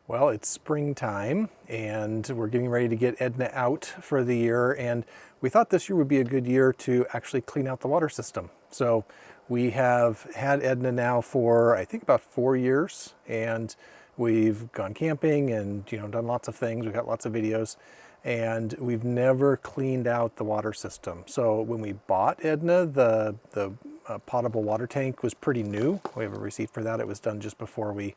Well, it's springtime and we're getting ready to get Edna out for the year, and we thought this year would be a good year to actually clean out the water system. So we have had Edna now for I think about 4 years, and we've gone camping and done lots of things. We've got lots of videos, and we've never cleaned out the water system. So when we bought Edna, the potable water tank was pretty new. We have a receipt for that. It was done just before we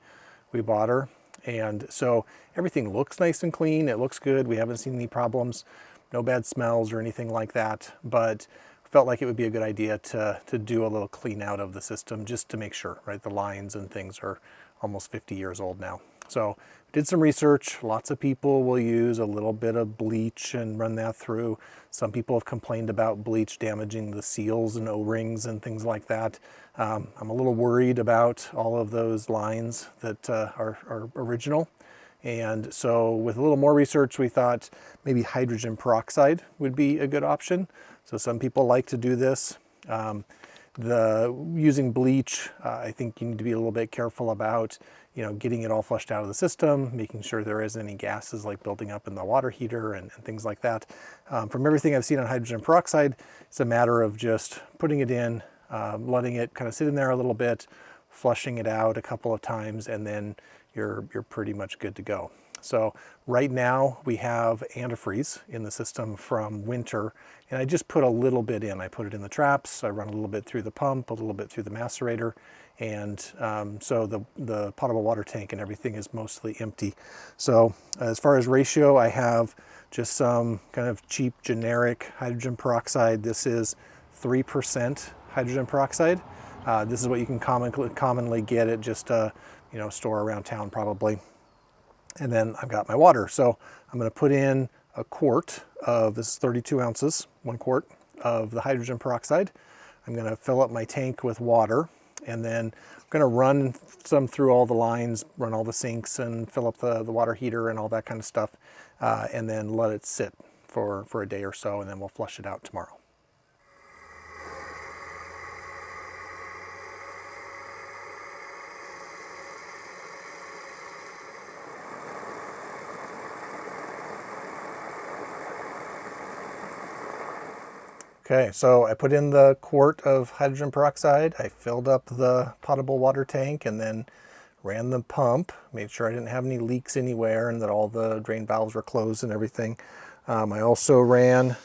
bought her. And so everything looks nice and clean. It looks good. We haven't seen any problems, no bad smells or anything like that, but felt like it would be a good idea to do a little clean out of the system just to make sure, right? The lines and things are almost 50 years old now. So did some research. Lots of people will use a little bit of bleach and run that through. Some people have complained about bleach damaging the seals and O-rings and things like that. I'm a little worried about all of those lines that are original. And so with a little more research, we thought maybe hydrogen peroxide would be a good option. So some people like to do this. Using bleach, I think you need to be a little bit careful about getting it all flushed out of the system, making sure there isn't any gases like building up in the water heater and things like that. From everything I've seen on hydrogen peroxide, it's a matter of just putting it in, letting it kind of sit in there a little bit, flushing it out a couple of times, and then you're pretty much good to go. So right now we have antifreeze in the system from winter, and I just put a little bit in. I put it in the traps, I run a little bit through the pump, a little bit through the macerator, and so the potable water tank and everything is mostly empty. So as far as ratio, I have just some kind of cheap generic hydrogen peroxide. This is 3% hydrogen peroxide. This is what you can commonly get at just a store around town probably. And then I've got my water. So I'm going to put in a quart of, this is 32 ounces, 1 quart of the hydrogen peroxide. I'm going to fill up my tank with water, and then I'm going to run some through all the lines, run all the sinks and fill up the water heater and all that kind of stuff, and then let it sit for a day or so, and then we'll flush it out tomorrow. Okay, so I put in the quart of hydrogen peroxide, I filled up the potable water tank, and then ran the pump, made sure I didn't have any leaks anywhere and that all the drain valves were closed and everything. I also ran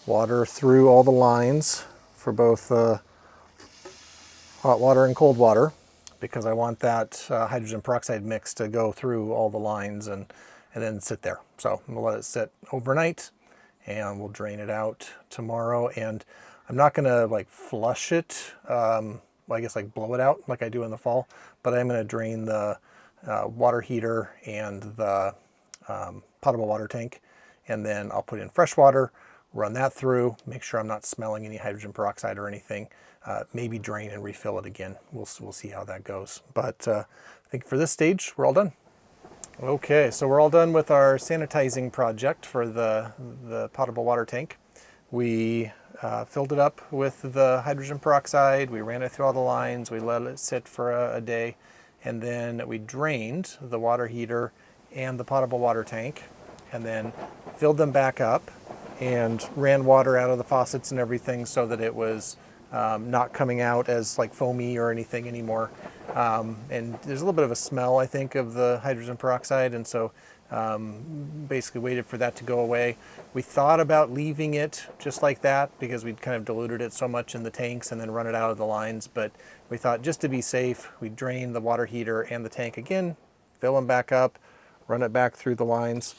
water through all the lines for both hot water and cold water, because I want that hydrogen peroxide mix to go through all the lines and then sit there. So I'm gonna let it sit overnight, and we'll drain it out tomorrow. And I'm not gonna like flush it, I guess like blow it out like I do in the fall, but I'm gonna drain the water heater and the potable water tank, and then I'll put in fresh water, run that through, make sure I'm not smelling any hydrogen peroxide or anything, maybe drain and refill it again. We'll see how that goes. But I think for this stage, we're all done. Okay, so we're all done with our sanitizing project for the potable water tank. We filled it up with the hydrogen peroxide, we ran it through all the lines, we let it sit for a day, and then we drained the water heater and the potable water tank, and then filled them back up and ran water out of the faucets and everything so that it was not coming out as like foamy or anything anymore. And there's a little bit of a smell, I think, of the hydrogen peroxide, and so basically waited for that to go away. We thought about leaving it just like that because we'd kind of diluted it so much in the tanks and then run it out of the lines, but we thought just to be safe, we'd drain the water heater and the tank again, fill them back up, run it back through the lines,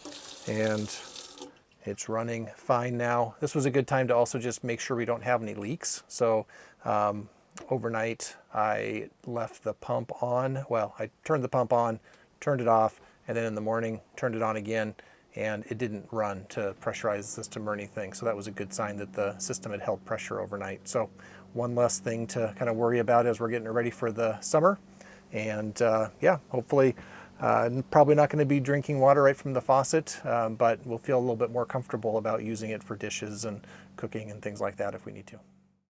and it's running fine now. This was a good time to also just make sure we don't have any leaks. So overnight I left the pump on. Well, I turned the pump on, turned it off, and then in the morning turned it on again, and it didn't run to pressurize the system or anything. So that was a good sign that the system had held pressure overnight. So one less thing to kind of worry about as we're getting ready for the summer. And yeah, hopefully probably not going to be drinking water right from the faucet, but we'll feel a little bit more comfortable about using it for dishes and cooking and things like that if we need to.